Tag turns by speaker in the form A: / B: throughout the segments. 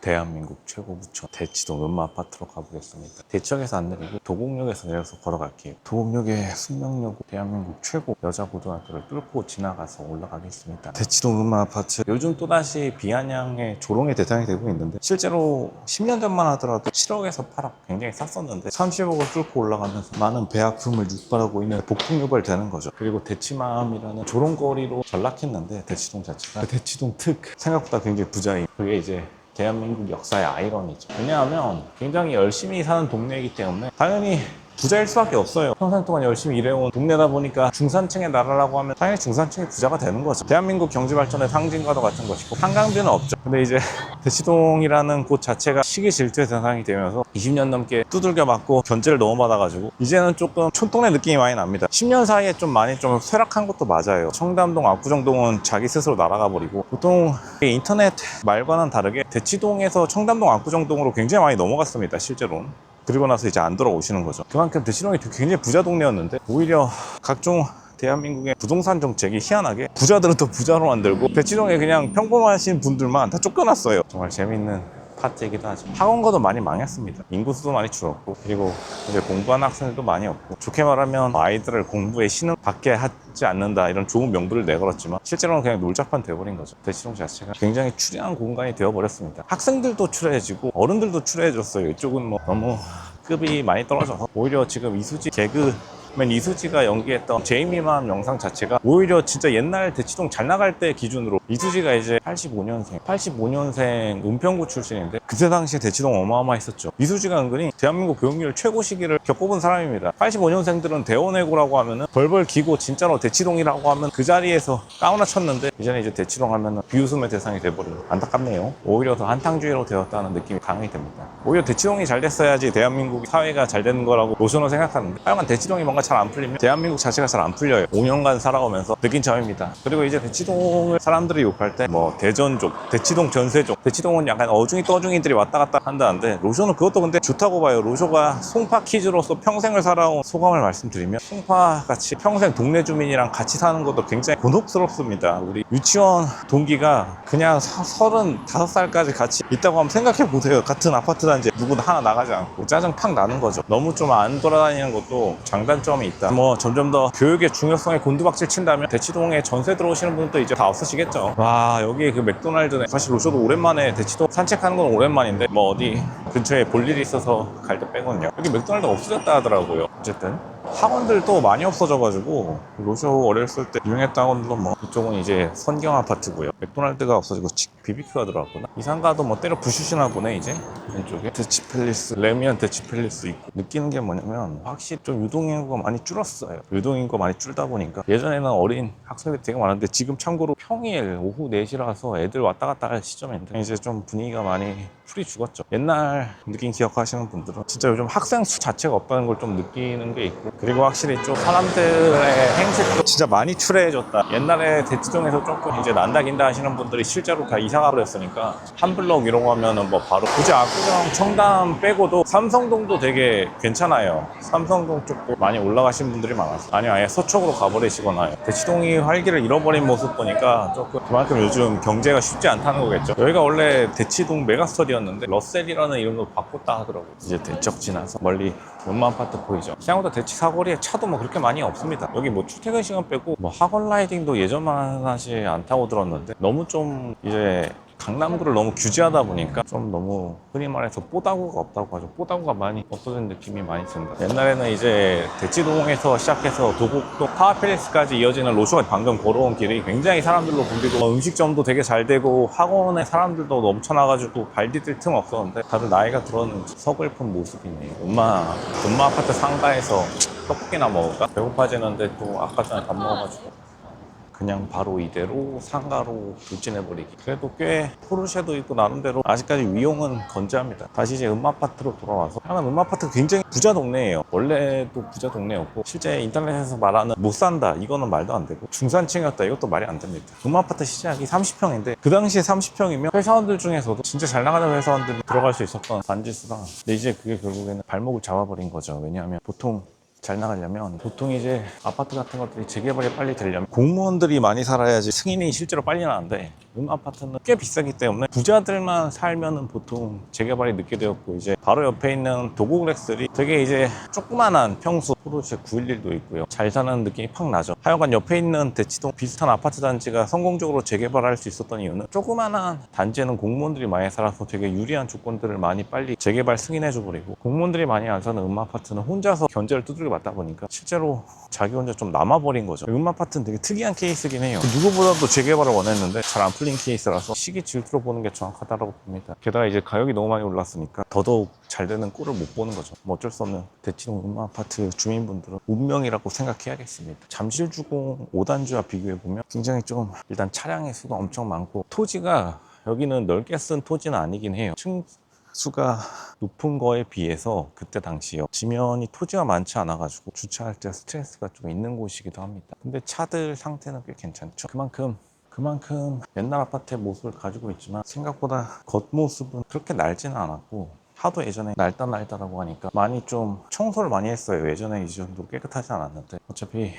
A: 대한민국 최고 부처 대치동 음마아파트로 가보겠습니다. 대치역에서 안 내리고 도곡역에서 내려서 걸어갈게요. 도곡역의 숙명여고 대한민국 최고 여자고등학교를 뚫고 지나가서 올라가겠습니다. 대치동 음마아파트, 요즘 또다시 비아냥의 조롱의 대상이 되고 있는데, 실제로 10년 전만 하더라도 7억에서 8억 굉장히 쌌었는데 30억을 뚫고 올라가면서 많은 배아픔을 유발하고 있는 복풍유발되는 거죠. 그리고 대치마음이라는 조롱거리로 전락했는데, 대치동 자체가 대치동 특 생각보다 굉장히 부자임. 그게 이제 대한민국 역사의 아이러니죠. 왜냐하면 굉장히 열심히 사는 동네이기 때문에 당연히 부자일 수밖에 없어요. 평생 동안 열심히 일해온 동네다 보니까 중산층의 나라라고 하면 당연히 중산층이 부자가 되는 거죠. 대한민국 경제 발전의 상징과도 같은 것이고, 한강뷰는 없죠. 근데 이제 대치동이라는 곳 자체가 시기 질투의 대상이 되면서 20년 넘게 두들겨 맞고 견제를 너무 받아가지고 이제는 조금 촌동네 느낌이 많이 납니다. 10년 사이에 좀 많이 좀 쇠락한 것도 맞아요. 청담동, 압구정동은 자기 스스로 날아가 버리고, 보통 인터넷 말과는 다르게 대치동에서 청담동, 압구정동으로 굉장히 많이 넘어갔습니다, 실제로는. 그리고 나서 이제 안 돌아오시는 거죠. 그만큼 대치동이 굉장히 부자 동네였는데, 오히려 각종 대한민국의 부동산 정책이 희한하게 부자들은 또 부자로 만들고 대치동에 그냥 평범하신 분들만 다 쫓겨났어요. 정말 재밌는 파트이기도 하죠. 학원가도 많이 망했습니다. 인구수도 많이 줄었고, 그리고 이제 공부하는 학생들도 많이 없고, 좋게 말하면 아이들을 공부에 신음 받게 하지 않는다 이런 좋은 명분을 내걸었지만 실제로는 그냥 놀자판 되어버린 거죠. 대치동 자체가 굉장히 추레한 공간이 되어버렸습니다. 학생들도 추레해지고 어른들도 추레해졌어요. 이쪽은 뭐 너무 급이 많이 떨어져서 오히려 지금 이수지 개그맨 이수지가 연기했던 제이미맘 영상 자체가 오히려 진짜 옛날 대치동 잘 나갈 때 기준으로, 이수지가 이제 85년생 은평구 출신인데 그때 당시에 대치동 어마어마했었죠. 이수지가 은근히 대한민국 교육열 최고 시기를 겪어본 사람입니다. 85년생들은 대원해고라고 하면은 벌벌 기고 진짜로 대치동이라고 하면 그 자리에서 까우나 쳤는데, 이제는 이제 대치동 하면은 비웃음의 대상이 돼버리고 안타깝네요. 오히려 더 한탕주의로 되었다는 느낌이 강하게 됩니다. 오히려 대치동이 잘 됐어야지 대한민국 사회가 잘 되는 거라고 노선은 생각하는데, 하여간 대치동이 뭔가 잘 안 풀리면 대한민국 자체가 잘 안 풀려요. 5년간 살아오면서 느낀 점입니다. 그리고 이제 대치동을 사람들이 욕할 때 뭐 대전족, 대치동 전세족, 대치동은 약간 어중이 떠중이들이 왔다 갔다 한다는데, 로쇼는 그것도 근데 좋다고 봐요. 로쇼가 송파 키즈로서 평생을 살아온 소감을 말씀드리면, 송파같이 평생 동네 주민이랑 같이 사는 것도 굉장히 곤혹스럽습니다. 우리 유치원 동기가 그냥 35살까지 같이 있다고 한번 생각해 보세요. 같은 아파트 단지에 누구도 하나 나가지 않고 짜증 팍 나는 거죠. 너무 좀 안 돌아다니는 것도 장단점이 있다. 뭐 점점 더 교육의 중요성에 곤두박질 친다면 대치동에 전세 들어오시는 분도 이제 다 없으시겠죠. 와, 여기 그 맥도날드네. 사실 로쇼도 오랜만에 대치동 산책하는 건 오랜만인데, 뭐 어디 근처에 볼 일이 있어서 갈 때 빼거든요. 여기 맥도날드가 없어졌다 하더라고요. 어쨌든 학원들도 많이 없어져가지고, 로쇼 어렸을 때 유명했던 학원들도 뭐 이쪽은 이제 선경 아파트고요. 맥도날드가 없어지고 BBQ가 들어왔구나. 이 상가도 뭐 때려 부수시나 보네. 이제 왼쪽에 대치팰리스, 레미안 대치팰리스 있고, 느끼는 게 뭐냐면 확실히 좀 유동인구가 많이 줄었어요. 유동인구가 많이 줄다 보니까 예전에는 어린 학생들이 되게 많은데, 지금 참고로 평일 오후 4시라서 애들 왔다 갔다 할 시점인데 이제 좀 분위기가 많이 풀이 죽었죠. 옛날 느낌 기억하시는 분들은 진짜 요즘 학생 수 자체가 없다는 걸 좀 느끼는 게 있고, 그리고 확실히 좀 사람들의 행색도 진짜 많이 추레해졌다. 옛날에 대치동에서 조금 이제 난다긴다 하시는 분들이 실제로 다 이사가 버렸으니까, 한 블럭 이러고 하면은 뭐 바로 굳이 압구정, 청담 빼고도 삼성동도 되게 괜찮아요. 삼성동 쪽도 많이 올라가신 분들이 많았어요. 아니 아예 서쪽으로 가버리시거나. 대치동이 활기를 잃어버린 모습 보니까 조금 그만큼 요즘 경제가 쉽지 않다는 거겠죠. 여기가 원래 대치동 메가스터디였는데 러셀이라는 이름으로 바꿨다 하더라고요. 이제 대적 지나서 멀리 음마아파트 보이죠. 생각보다 대치 사거리에 차도 뭐 그렇게 많이 없습니다. 여기 뭐 출퇴근 시간 빼고 뭐 학원 라이딩도 예전만 하지 않다고 들었는데, 너무 좀 이제 강남구를 너무 규제하다 보니까 좀 너무 흔히 말해서 뽀다구가 없다고 하죠. 뽀다구가 많이 없어진 느낌이 많이 든다. 옛날에는 이제 대치동에서 시작해서 도곡동 타워팰리스까지 이어지는 로쇼가 방금 걸어온 길이 굉장히 사람들로 붐비고, 음식점도 되게 잘 되고 학원에 사람들도 넘쳐나가지고 발 디딜 틈 없었는데, 다들 나이가 들었는지 서글픈 모습이네요. 음마 아파트 상가에서 떡볶이나 먹을까? 배고파지는데 또 아까 전에 밥 먹어가지고 그냥 바로 이대로 상가로 돌진해버리기. 그래도 꽤 포르쉐도 있고 나름대로 아직까지 위용은 건재합니다. 다시 이제 음마아파트로 돌아와서, 하여간 음마아파트가 굉장히 부자 동네예요. 원래도 부자 동네였고, 실제 인터넷에서 말하는 못 산다 이거는 말도 안 되고, 중산층이었다 이것도 말이 안 됩니다. 음마아파트 시작이 30평인데 그 당시에 30평이면 회사원들 중에서도 진짜 잘 나가는 회사원들이 들어갈 수 있었던 단지 수가, 근데 이제 그게 결국에는 발목을 잡아버린 거죠. 왜냐하면 보통 잘 나가려면, 보통 이제 아파트 같은 것들이 재개발이 빨리 되려면 공무원들이 많이 살아야지 승인이 실제로 빨리 나는데, 아파트는 꽤 비싸기 때문에 부자들만 살면은 보통 재개발이 늦게 되었고, 이제 바로 옆에 있는 도고그렉슬이 되게 이제 조그만한 평수 포르쉐 911도 있고요. 잘 사는 느낌이 팍 나죠. 하여간 옆에 있는 대치동 비슷한 아파트 단지가 성공적으로 재개발할 수 있었던 이유는 조그만한 단지에는 공무원들이 많이 살아서 되게 유리한 조건들을 많이 빨리 재개발 승인해줘버리고, 공무원들이 많이 안 사는 아파트는 혼자서 견제를 두들겨 맞다 보니까 실제로 자기 혼자 좀 남아버린 거죠. 아파트는 되게 특이한 케이스긴 해요. 누구보다도 재개발을 원했는데 잘 안 풀린 케이스라서 시기 질투로 보는 게 정확하다고 봅니다. 게다가 이제 가격이 너무 많이 올랐으니까 더더욱 잘 되는 꼴을 못 보는 거죠. 뭐 어쩔 수 없는 대치동 아파트 주민분들은 운명이라고 생각해야겠습니다. 잠실주공 5단지와 비교해보면 굉장히 좀, 일단 차량의 수가 엄청 많고, 토지가 여기는 넓게 쓴 토지는 아니긴 해요. 수가 높은 거에 비해서 그때 당시요, 지면이 토지가 많지 않아 가지고 주차할 때 스트레스가 좀 있는 곳이기도 합니다. 근데 차들 상태는 꽤 괜찮죠. 그만큼 옛날 아파트의 모습을 가지고 있지만 생각보다 겉모습은 그렇게 낡지는 않았고, 하도 예전에 낡다라고 하니까 많이 좀 청소를 많이 했어요. 예전에 이 정도로 깨끗하지 않았는데, 어차피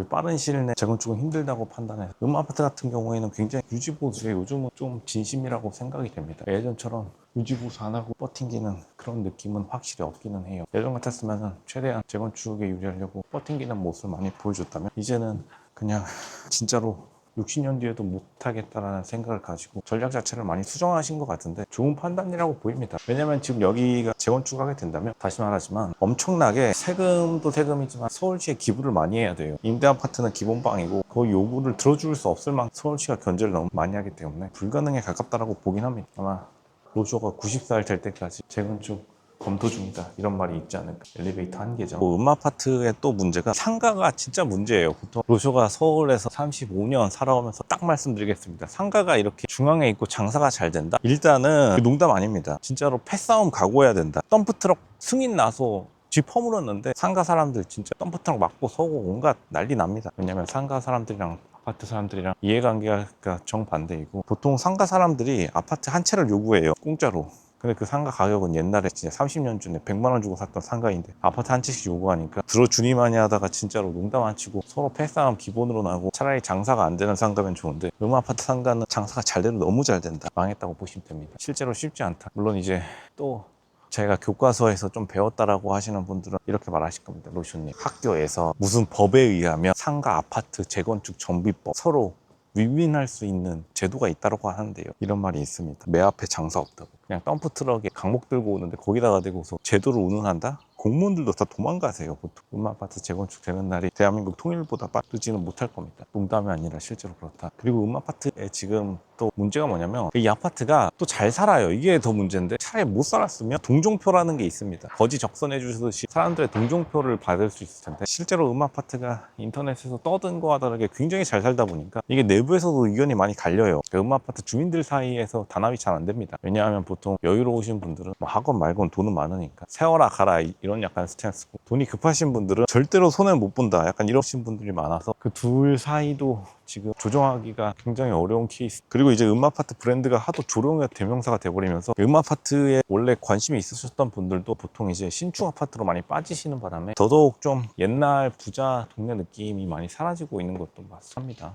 A: 빠른 시일 내에 재건축은 힘들다고 판단해서 아파트 같은 경우에는 굉장히 유지보수에 요즘은 좀 진심이라고 생각이 됩니다. 예전처럼 유지보수 안 하고 버팅기는 그런 느낌은 확실히 없기는 해요. 예전 같았으면 최대한 재건축에 유리하려고 버팅기는 모습을 많이 보여줬다면, 이제는 그냥 진짜로 60년 뒤에도 못하겠다라는 생각을 가지고 전략 자체를 많이 수정하신 것 같은데, 좋은 판단이라고 보입니다. 왜냐면 지금 여기가 재건축하게 된다면, 다시 말하지만 엄청나게 세금도 세금이지만 서울시에 기부를 많이 해야 돼요. 임대 아파트는 기본방이고 거의 요구를 들어줄 수 없을 만큼 서울시가 견제를 너무 많이 하기 때문에 불가능에 가깝다라고 보긴 합니다. 아마 로쇼가 90살 될 때까지 재건축 검토 중이다, 이런 말이 있지 않을까. 엘리베이터 한 개죠. 아파트의 또 문제가 상가가 진짜 문제예요. 보통 로쇼가 서울에서 35년 살아오면서 딱 말씀드리겠습니다. 상가가 이렇게 중앙에 있고 장사가 잘 된다? 일단은 농담 아닙니다. 진짜로 패싸움 각오해야 된다. 덤프트럭 승인 나서 집 허물었는데 상가 사람들 진짜 덤프트럭 맞고 서고 온갖 난리 납니다. 왜냐면 상가 사람들이랑 아파트 사람들이랑 이해관계가 정반대이고, 보통 상가 사람들이 아파트 한 채를 요구해요, 공짜로. 근데 그 상가 가격은 옛날에 진짜 30년 전에 100만 원 주고 샀던 상가인데 아파트 한 채씩 요구하니까 들어주니마니 하다가 진짜로 농담 안 치고 서로 패싸움 기본으로 나고, 차라리 장사가 안 되는 상가면 좋은데 아파트 상가는 장사가 잘 되면 너무 잘 된다, 망했다고 보시면 됩니다. 실제로 쉽지 않다. 물론 이제 또 제가 교과서에서 좀 배웠다라고 하시는 분들은 이렇게 말하실 겁니다. 로쇼님, 학교에서 무슨 법에 의하면 상가 아파트 재건축 정비법 서로 위민할 수 있는 제도가 있다고 하는데요, 이런 말이 있습니다. 매 앞에 장사 없다고. 그냥 덤프트럭에 강목 들고 오는데 거기다가 대고서 제도를 운운한다? 공무원들도 다 도망가세요. 보통 아파트 재건축 되는 날이 대한민국 통일보다 빠르지는 못할 겁니다. 농담이 아니라 실제로 그렇다. 그리고 아파트에 지금 또 문제가 뭐냐면, 이 아파트가 또 잘 살아요. 이게 더 문제인데, 차라리 못 살았으면 동종표라는 게 있습니다. 거지 적선해 주듯이 사람들의 동종표를 받을 수 있을 텐데, 실제로 아파트가 인터넷에서 떠든 거와 다르게 굉장히 잘 살다 보니까 이게 내부에서도 의견이 많이 갈려요. 아파트 주민들 사이에서 단합이 잘 안 됩니다. 왜냐하면 보통 여유로우신 분들은 뭐 학원 말고는 돈은 많으니까 세워라 가라 이런 약간 스탠스고, 돈이 급하신 분들은 절대로 손해 못 본다, 약간 이러신 분들이 많아서 그 둘 사이도 지금 조정하기가 굉장히 어려운 케이스. 그리고 이제 아파트 브랜드가 하도 조롱의 대명사가 돼버리면서 아파트에 원래 관심이 있으셨던 분들도 보통 이제 신축 아파트로 많이 빠지시는 바람에 더더욱 좀 옛날 부자 동네 느낌이 많이 사라지고 있는 것도 맞습니다.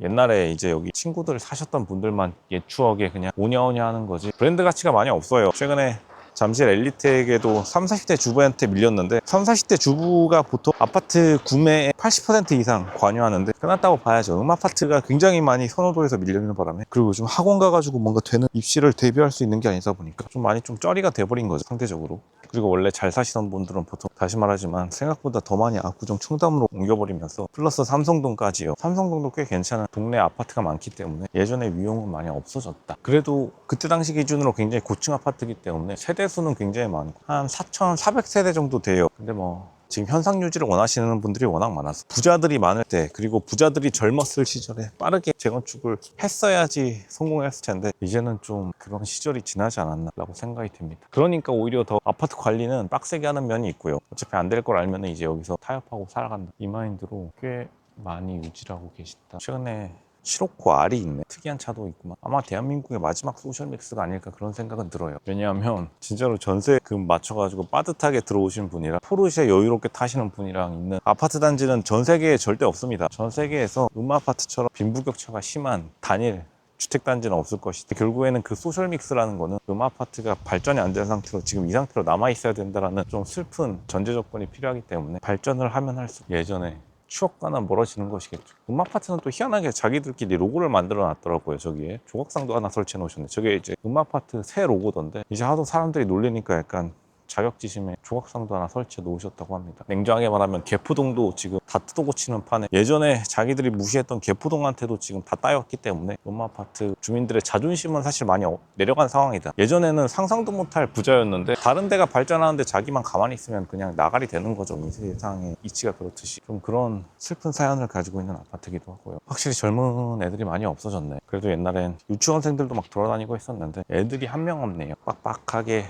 A: 옛날에 이제 여기 친구들 사셨던 분들만 옛 추억에 그냥 오냐오냐 하는 거지 브랜드 가치가 많이 없어요. 최근에 잠실 엘리트에게도 30, 40대 주부한테 밀렸는데, 30, 40대 주부가 보통 아파트 구매의 80% 이상 관여하는데 끝났다고 봐야죠. 아파트가 굉장히 많이 선호도에서 밀리는 바람에, 그리고 요즘 학원 가가지고 뭔가 되는 입시를 대비할 수 있는 게 아니다 보니까 좀 많이 좀 쩌리가 돼버린 거죠, 상대적으로. 그리고 원래 잘 사시던 분들은 보통, 다시 말하지만 생각보다 더 많이 압구정 충담으로 옮겨버리면서, 플러스 삼성동까지요. 삼성동도 꽤 괜찮은 동네 아파트가 많기 때문에 예전에 위용은 많이 없어졌다. 그래도 그때 당시 기준으로 굉장히 고층 아파트이기 때문에 세대 수는 굉장히 많고 한 4,400세대 정도 돼요. 근데 뭐 지금 현상 유지를 원하시는 분들이 워낙 많아서, 부자들이 많을 때, 그리고 부자들이 젊었을 시절에 빠르게 재건축을 했어야지 성공했을 텐데, 이제는 좀 그런 시절이 지나지 않았나라고 생각이 듭니다. 그러니까 오히려 더 아파트 관리는 빡세게 하는 면이 있고요. 어차피 안 될 걸 알면 이제 여기서 타협하고 살아간다, 이 마인드로 꽤 많이 유지하고 계시다. 최근에 시로코 R이 있네. 특이한 차도 있구만. 아마 대한민국의 마지막 소셜믹스가 아닐까, 그런 생각은 들어요. 왜냐하면 진짜로 전세금 맞춰가지고 빠듯하게 들어오신 분이랑 포르쉐 여유롭게 타시는 분이랑 있는 아파트 단지는 전 세계에 절대 없습니다. 전 세계에서 아파트처럼 빈부격차가 심한 단일 주택단지는 없을 것이다. 결국에는 그 소셜믹스라는 거는 아파트가 발전이 안 된 상태로 지금 이 상태로 남아 있어야 된다라는 좀 슬픈 전제 조건이 필요하기 때문에 발전을 하면 할수록 예전에 추억과는 멀어지는 것이겠죠. 아파트는 또 희한하게 자기들끼리 로고를 만들어 놨더라고요. 저기에 조각상도 하나 설치해 놓으셨는데 저게 이제 아파트 새 로고던데 이제 하도 사람들이 놀리니까 약간 자격지심에 조각상도 하나 설치해 놓으셨다고 합니다. 냉정하게 말하면 개포동도 지금 다 뜯어고치는 판에 예전에 자기들이 무시했던 개포동한테도 지금 다 따였기 때문에 아파트 주민들의 자존심은 사실 많이 내려간 상황이다. 예전에는 상상도 못할 부자였는데 다른 데가 발전하는데 자기만 가만히 있으면 그냥 나가리 되는 거죠. 이 세상의 이치가 그렇듯이 좀 그런 슬픈 사연을 가지고 있는 아파트기도 하고요. 확실히 젊은 애들이 많이 없어졌네. 그래도 옛날엔 유치원생들도 막 돌아다니고 있었는데 애들이 한 명 없네요. 빡빡하게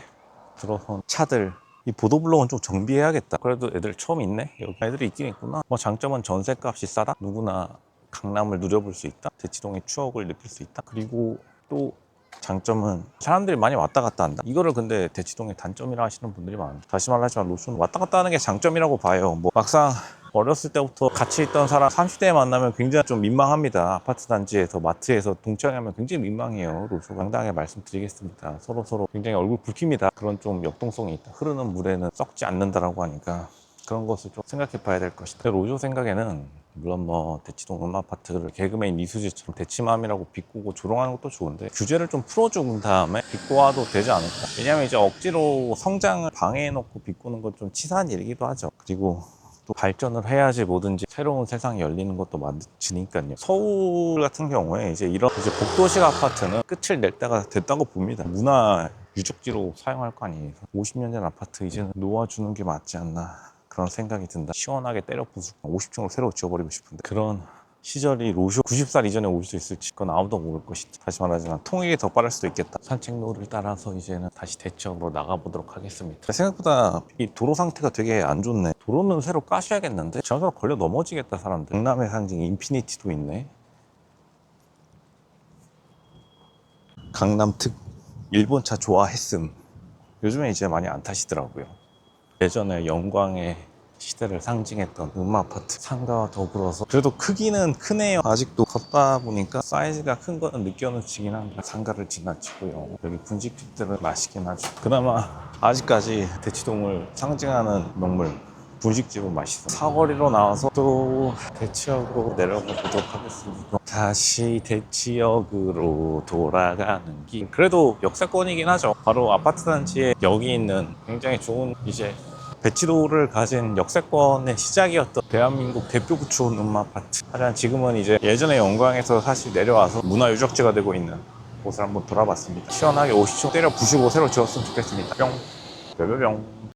A: 들어선 차들. 이 보도블록은 좀 정비해야겠다. 그래도 애들 처음 있네? 여기 애들이 있긴 있구나. 뭐 장점은 전세값이 싸다? 누구나 강남을 누려볼 수 있다? 대치동의 추억을 느낄 수 있다? 그리고 또 장점은 사람들이 많이 왔다 갔다 한다. 이거를 근데 대치동의 단점이라 하시는 분들이 많아요. 다시 말하지만 로션은 왔다 갔다 하는 게 장점이라고 봐요. 뭐 막상 어렸을 때부터 같이 있던 사람 30대에 만나면 굉장히 좀 민망합니다. 아파트 단지에서 마트에서 동창회하면 굉장히 민망해요. 로쇼 당당하게 말씀드리겠습니다. 서로 굉장히 얼굴 붉힙니다. 그런 좀 역동성이 있다. 흐르는 물에는 썩지 않는다라고 하니까 그런 것을 좀 생각해 봐야 될 것이다. 로쇼 생각에는 물론 뭐 대치동 아파트를 개그맨 이수지처럼 대치맘이라고 비꼬고 조롱하는 것도 좋은데 규제를 좀 풀어준 다음에 비꼬아도 되지 않을까. 왜냐면 이제 억지로 성장을 방해해놓고 비꼬는 건 좀 치사한 일이기도 하죠. 그리고 또 발전을 해야지 뭐든지 새로운 세상이 열리는 것도 맞으니까요. 서울 같은 경우에 이제 이런 이제 복도식 아파트는 끝을 낼 때가 됐다고 봅니다. 문화 유적지로 사용할 거 아니에요. 50년 된 아파트 이제는 놓아주는 게 맞지 않나 그런 생각이 든다. 시원하게 때려 부수고 50층으로 새로 지어버리고 싶은데 그런 시절이 로쇼 90살 이전에 올 수 있을지 그건 아무도 모를 것이다. 다시 말하지만 통행이 더 빠를 수도 있겠다. 산책로를 따라서 이제는 다시 대치역으로 나가보도록 하겠습니다. 생각보다 이 도로 상태가 되게 안 좋네. 도로는 새로 까셔야겠는데 지하철 걸려 넘어지겠다 사람들. 강남의 상징 인피니티도 있네. 강남 특 일본차 좋아했음. 요즘에 이제 많이 안 타시더라고요. 예전에 영광의 시대를 상징했던 아파트 상가와 더불어서 그래도 크기는 크네요. 아직도 걷다 보니까 사이즈가 큰 거는 느껴지긴 합니다. 상가를 지나치고요. 여기 분식집들은 맛있긴 하죠. 그나마 아직까지 대치동을 상징하는 명물 분식집은 맛있어. 사거리로 나와서 또 대치역으로 내려가 보도록 하겠습니다. 다시 대치역으로 돌아가는 길. 그래도 역세권이긴 하죠. 바로 아파트 단지에 여기 있는 굉장히 좋은 이제 대치도를 가진 역세권의 시작이었던 대한민국 대표 구축 아파트. 하지만 지금은 이제 예전에 영광에서 사실 내려와서 문화유적지가 되고 있는 곳을 한번 돌아봤습니다. 시원하게 50층 때려 부시고 새로 지었으면 좋겠습니다. 뿅 뿅뿅뿅.